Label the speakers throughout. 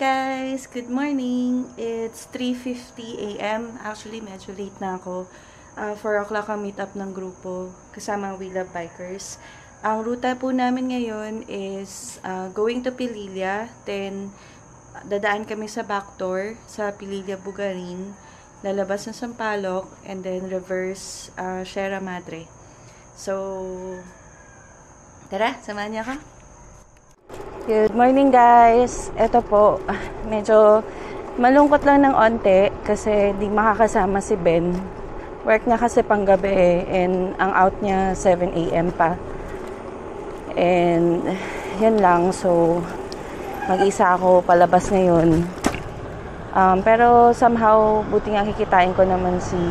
Speaker 1: guys! Good morning! It's 3:50 AM. Actually, medyo late na ako. 4 o'clock ang meet up ng grupo kasama ang We Love Bikers. Ang ruta po namin ngayon is going to Pililla. Then, dadaan kami sa backdoor sa Pililla, Bugarin. Lalabas ng Sampaloc. And then, reverse Sierra Madre. So, tara, samahan niyo ako. Good morning guys! Ito po, medyo malungkot lang ng onte kasi hindi makakasama si Ben. Work niya kasi panggabi and ang out niya 7 AM pa. And yan lang, so mag-isa ako palabas ngayon. Pero somehow, buti nga kikitain ko naman si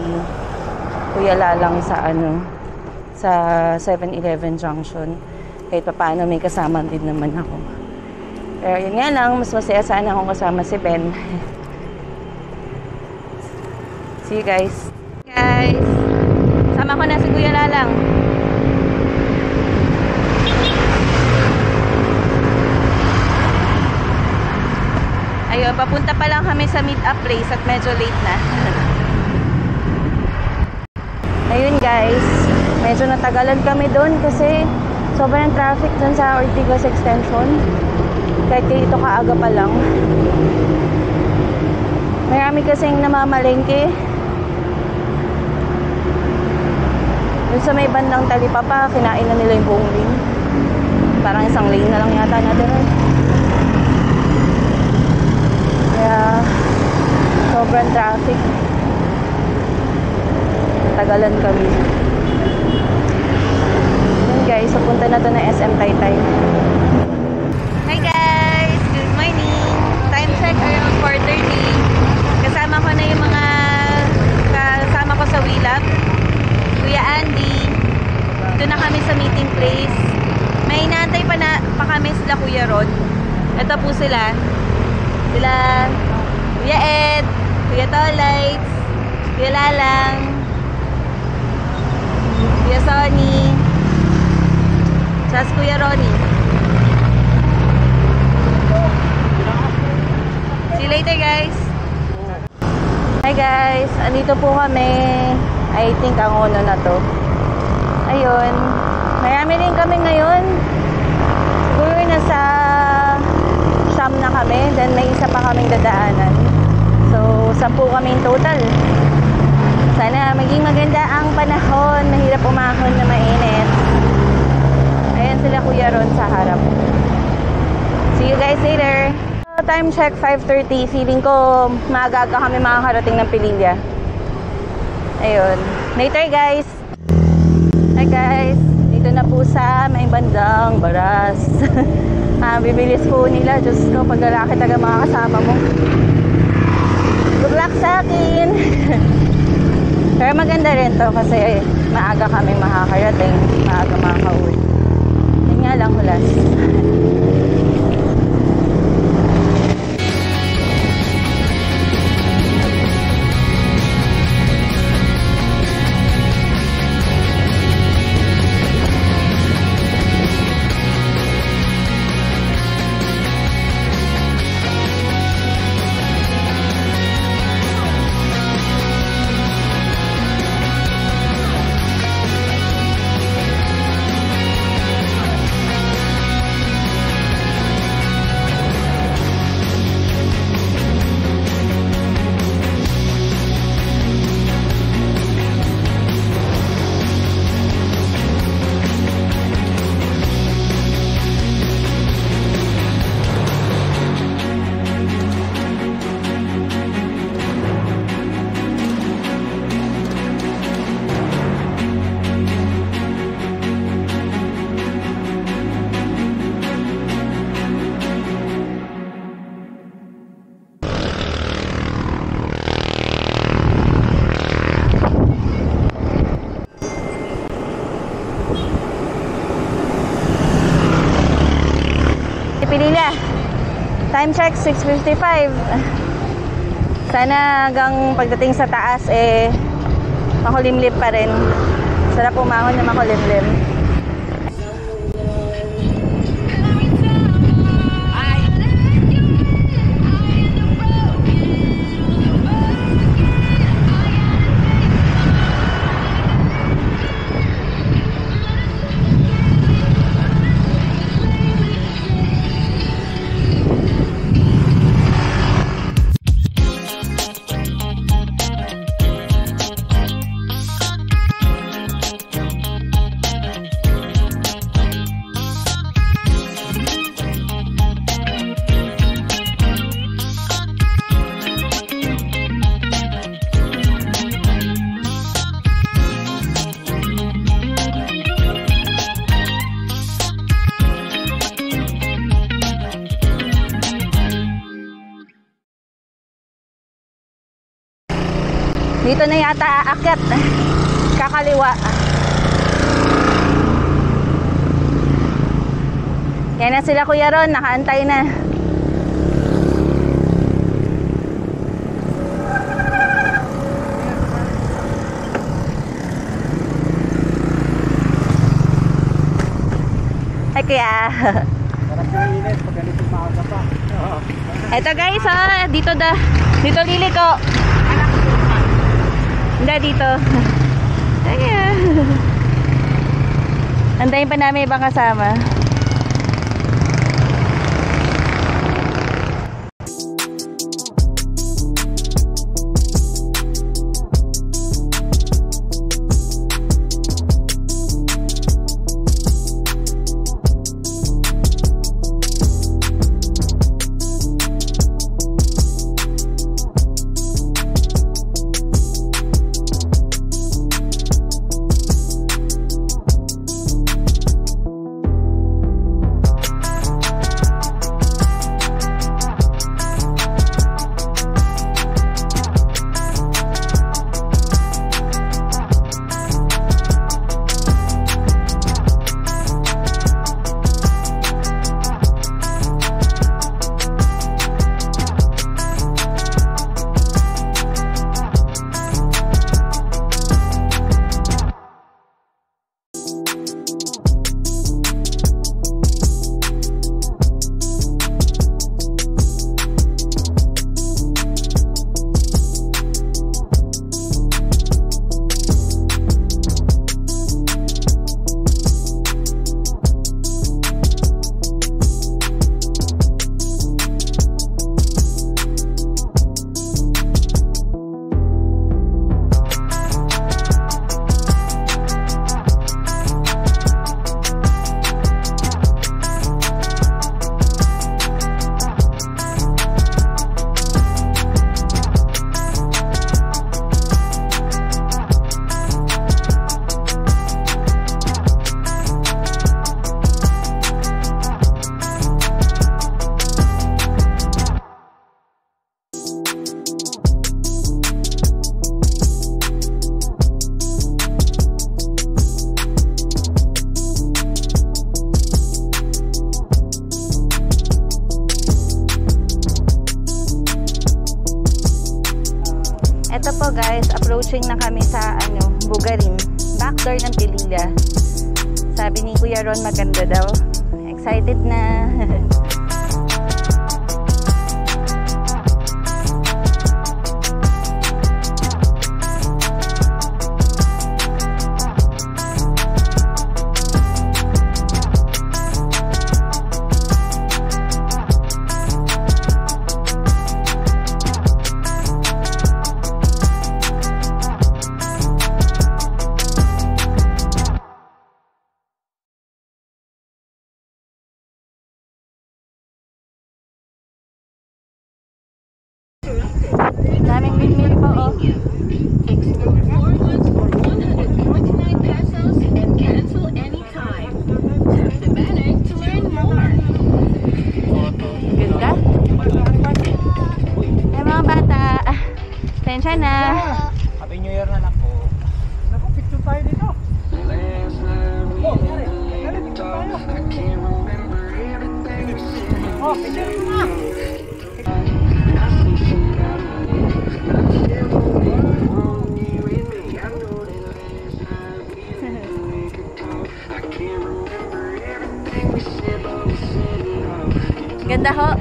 Speaker 1: Kuya Lalang sa 7-Eleven Junction. Kahit pa paano may kasama din naman ako. Pero yun nga lang, mas masaya sana akong kasama si Ben. See you guys. Guys, sama ko na si Kuya Lalang. Ayun, papunta pa lang kami sa meet-up place at medyo late na. Ayun guys, medyo natagalan kami doon kasi sobrang traffic dun sa Ortigas Extension. Kahit dito kaaga pa lang. Marami kasing namamalengke. Dun sa may bandang Talipapa, kinain na nila yung buong lane. Parang isang lane na lang yata natin. Kaya sobrang traffic. Tagalan kami. Yun guys, papunta na to na SM Taytay. Hi guys! Good morning! Time check around 4:30. Kasama ko na yung mga kasama ko sa We Love. Kuya Andy. Doon na kami sa meeting place. May inaantay pa kami sila Kuya Rod. Ito po sila. Sila Kuya Ed, Kuya Tolites, Kuya Lalang, Kuya Sonny, tsaka Kuya Ronnie. See you later guys! Hi guys! Andito po kami. I think ang uno na to. Ayun. Marami rin kami ngayon. Siguro nasa Siyam na kami. Then may isa pa kaming dadaanan. So, 10 kami in total. Sana maging maganda ang panahon. Mahirap umahon na mainit. Ayan sila Kuya Ron sa harap. See you guys later! Time check 5:30. Feeling ko maaga kami makakarating ng Pililla. Ayun. Later guys! Hi guys! Dito na po sa may bandang Baras. Bibilis po nila. Diyos ko, pag lalaki taga mga kasama mo. Good luck sa akin! Pero maganda rin to kasi maaga kami makakarating. Maaga makakauwi. Yun nga lang hulas. Pililla. Time check 6:55. Sana hanggang pagdating sa taas makulimlim pa rin. Sarap umahon na makulimlim. Dito na yata aakyat. Kakaliwa. Yan na sila Kuya Ron, nakaantay na. Ay Kuya.
Speaker 2: Parang kainit pag ganito maaga pa.
Speaker 1: Eto guys, dito liliko. Hindi, dito. Ayan. Antayin pa namin ibang kasama. Ito po guys, approaching na kami sa Bugarin, backdoor ng Pilila. Sabi ni Kuya Ron maganda daw. Excited na. Daming windmill po, oh.
Speaker 3: Explore 4 months for 129 pesos and cancel anytime. Tap the banner to learn more.
Speaker 1: Ganda. Ay mga bata, tensya na.
Speaker 2: Happy New Year na po. Naku, picture tayo dito. Oh, picture tayo. Oh, picture na.
Speaker 1: Ganda ho.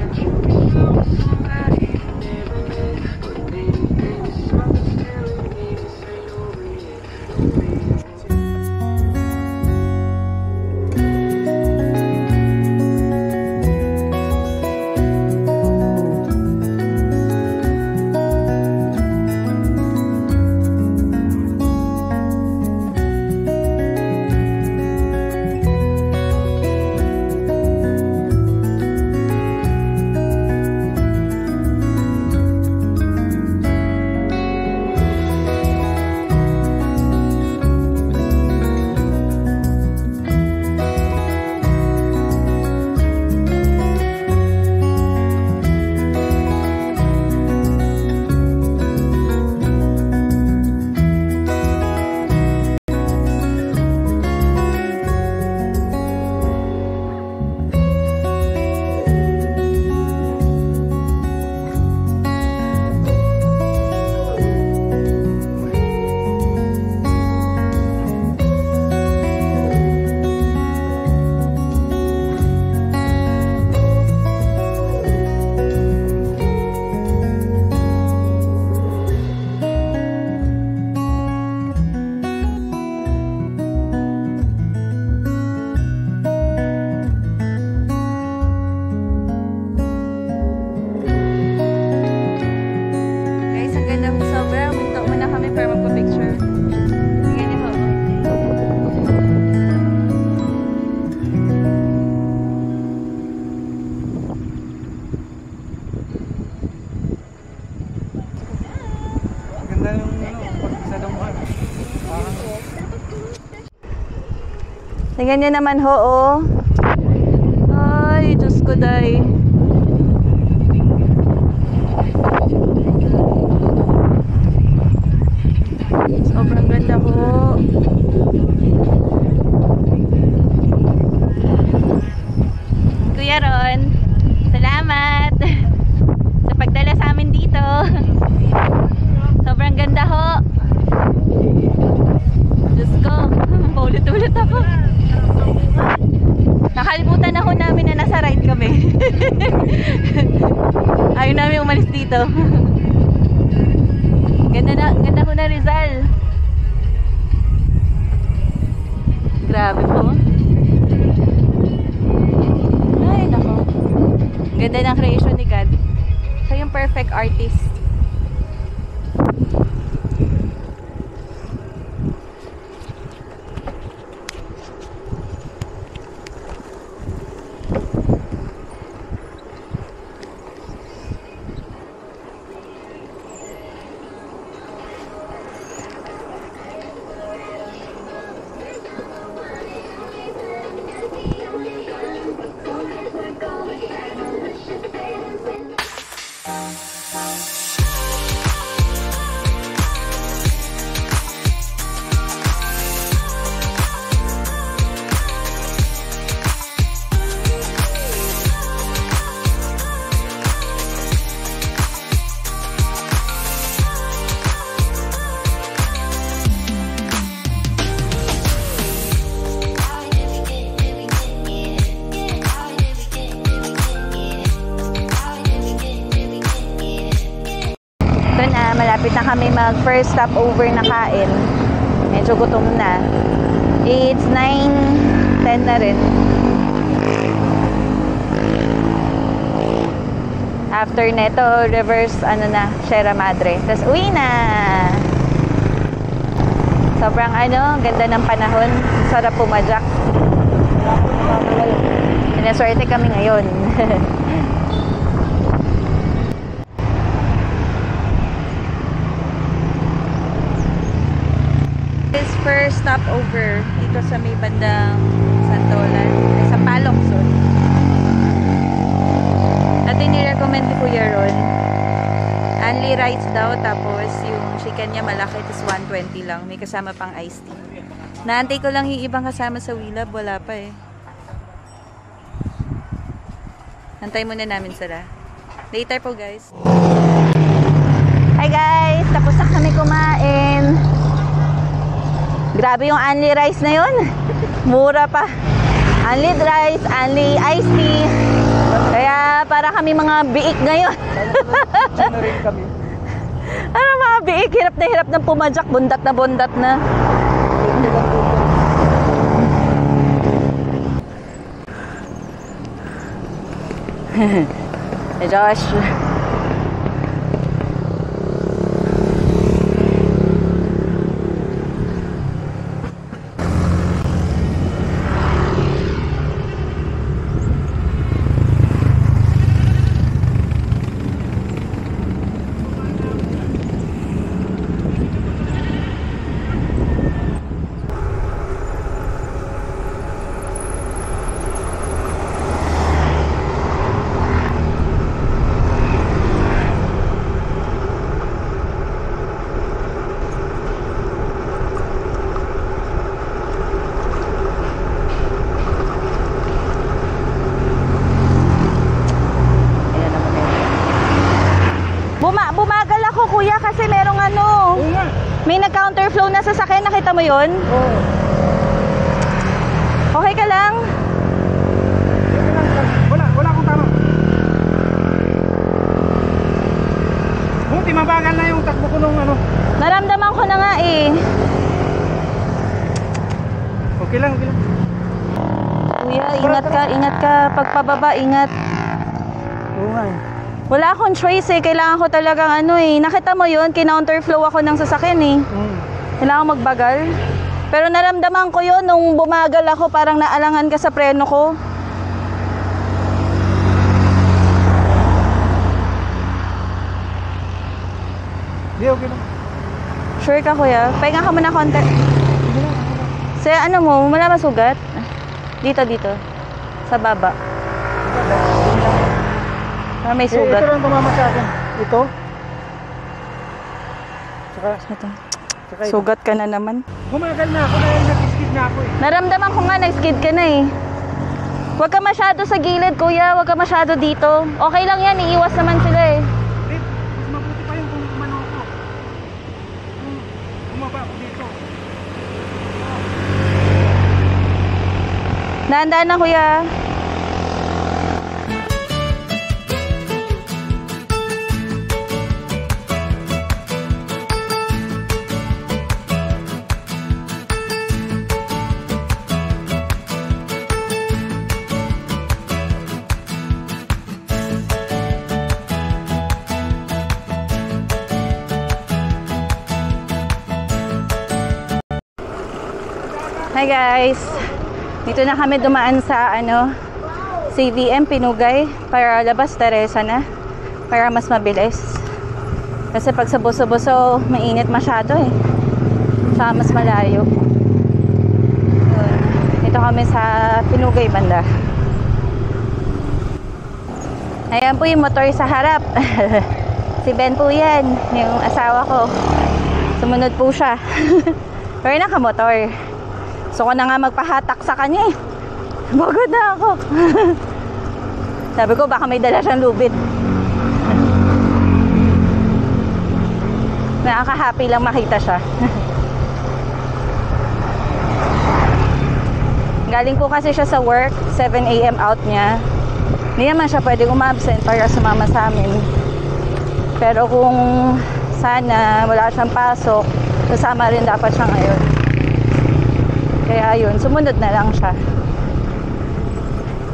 Speaker 1: Tingnan nyo naman ho, oh. Ay, Diyos ko, day. Sobrang ganda ho. Kuya Ron, salamat sa pagdala sa amin dito. Sobrang ganda ho. Diyos ko, paulit-ulit ako. Nakalimutan na ho namin na nasa ride kami. Ayaw namin umalis dito. Ganda ho na Rizal. Grabe po. Ay, nako. Ganda ng creation ni God. Siya yung perfect artist. Malapit na kami mag first stopover na kain. Medyo gutom na. It's 9:10 na rin. After neto, reverse Sierra Madre. Tapos uwi na. Sobrang ganda ng panahon. Sarap pumadyak. Sinaswerte kami ngayon. This first stopover dito sa may bandang Santolan, sa Palokson. At ni-recommend ni Kuya Ron, only rice daw, tapos yung chicken niya malaki, is 120 lang. May kasama pang iced tea. Naantay ko lang yung ibang kasama sa Willab, wala pa eh. Antay muna namin sila. Later po guys. Hi guys! Tapos na kami kumain. Grabe yung only rice na yun. Mura pa. Only rice, only iced tea. Kaya para kami mga biik ngayon.
Speaker 2: Sino rin kami?
Speaker 1: Ano mga biik? Hirap na pumadyak. Bundat na. Hey Josh. Bumagal ako kuya kasi merong may nag-counterflow na sasakyan, nakita mo yun?
Speaker 2: Oo.
Speaker 1: Okay ka lang?
Speaker 2: Wala akong tama. Buti mabagal na yung takbo ko nung
Speaker 1: Naramdaman ko na nga eh.
Speaker 2: Okay lang.
Speaker 1: Kuya, ingat ka. Pagpababa, ingat.
Speaker 2: Oo nga eh.
Speaker 1: Wala akong choice eh. Kailangan ko talagang nakita mo yun, kinounterflow ako ng sasakyan eh. Kailangan magbagal. Pero naramdaman ko yun nung bumagal ako, parang naalangan ka sa preno ko.
Speaker 2: Hindi, okay lang.
Speaker 1: Sure ka kuya? Pahinga ka muna konti. Sa mo, wala masugat? Dito, dito. Sa baba. Ah, may
Speaker 2: Ito
Speaker 1: sugat.
Speaker 2: lang tumama sa akin. Ito. Saka,
Speaker 1: Ito.
Speaker 2: saka ito.
Speaker 1: Sugat ka na naman.
Speaker 2: Gumagal na ako dahil nag-skid na ako eh.
Speaker 1: Naramdaman ko nga, nag-skid ka na eh. Huwag ka masyado sa gilid, kuya. Huwag ka masyado dito. Okay lang yan, iiwas naman sila eh.
Speaker 2: Babe, mas mabuti pa yung kung umano ako. Kung bumaba ako dito.
Speaker 1: Dahan-dahan na, kuya. Hi guys! Dito na kami dumaan sa CVM Pinugay para labas Teresa na para mas mabilis. Kasi pag sa Buso-Buso mainit masyado eh. Saka mas malayo. Yun. Dito kami sa Pinugay banda. Ayan po yung motor sa harap. Si Ben po yan, yung asawa ko. Sumunod po siya. Pero nakamotor. So ko na nga magpahatak sa kanya eh. Bagod na ako. Sabi ko baka may dala siyang lubid. Nakaka-happy lang makita siya. Galing po kasi siya sa work, 7 AM out niya. Hindi naman siya pwedeng umabsent para sumama sa amin. Pero kung sana wala siyang pasok, kasama rin dapat siya ngayon. Kaya yun, sumunod na lang siya.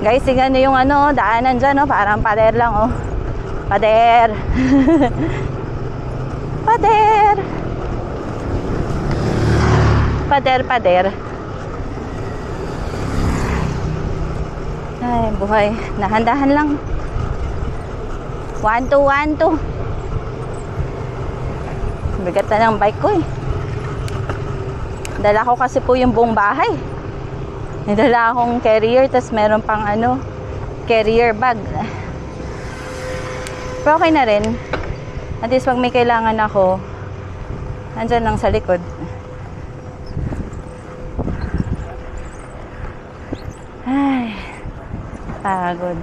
Speaker 1: Guys, tingnan nyo yung daanan dyan, parang pader lang, Pader. Pader. Pader, pader. Ay, buhay. Dahan-dahan lang. 1, 2, 1, 2. Bigat na ng bike ko eh. Dala ko kasi po yung buong bahay. Nidala akong carrier, tas meron pang carrier bag. Pero okay na rin. At least pag may kailangan ako, andyan lang sa likod. Ay, pagod.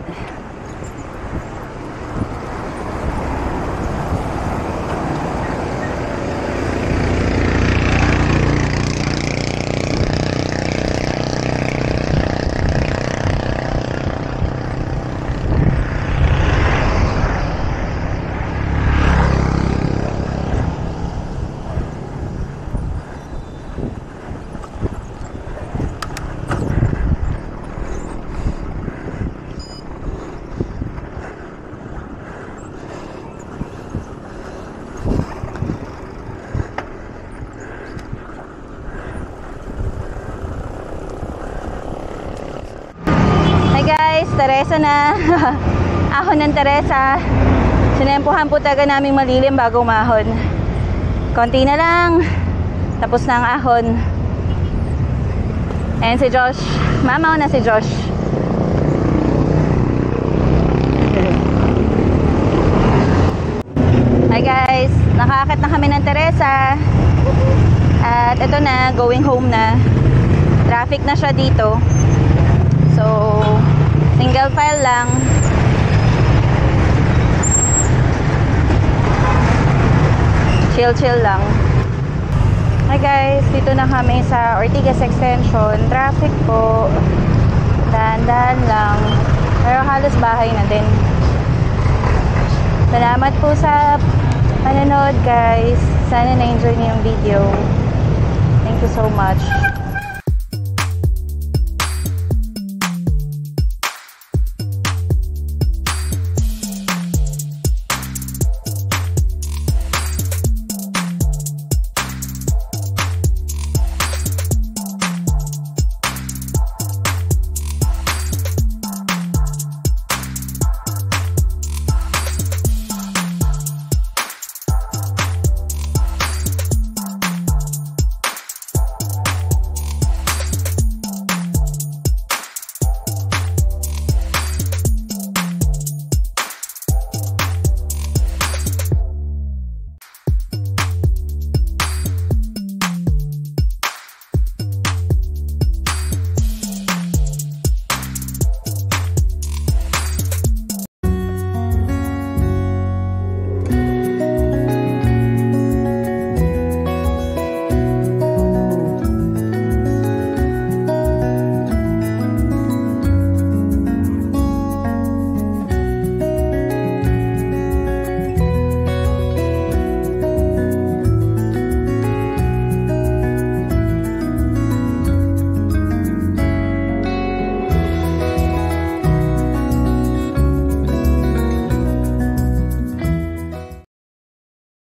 Speaker 1: Teresa na. Ahon ng Teresa. Sinempuhan po taga naming malilim bago umahon. Konti na lang. Tapos na ang ahon. Ayan si Josh. Mamaw na si Josh. Hi guys. Nakakakit na kami ng Teresa. At ito na. Going home na. Traffic na siya dito. So single file lang. Chill lang. Hi guys, dito na kami sa Ortigas Extension. Traffic po. Dahan-dahan lang. Pero halos bahay na din. Salamat po sa panonood guys. Sana na-enjoy niyo yung video. Thank you so much.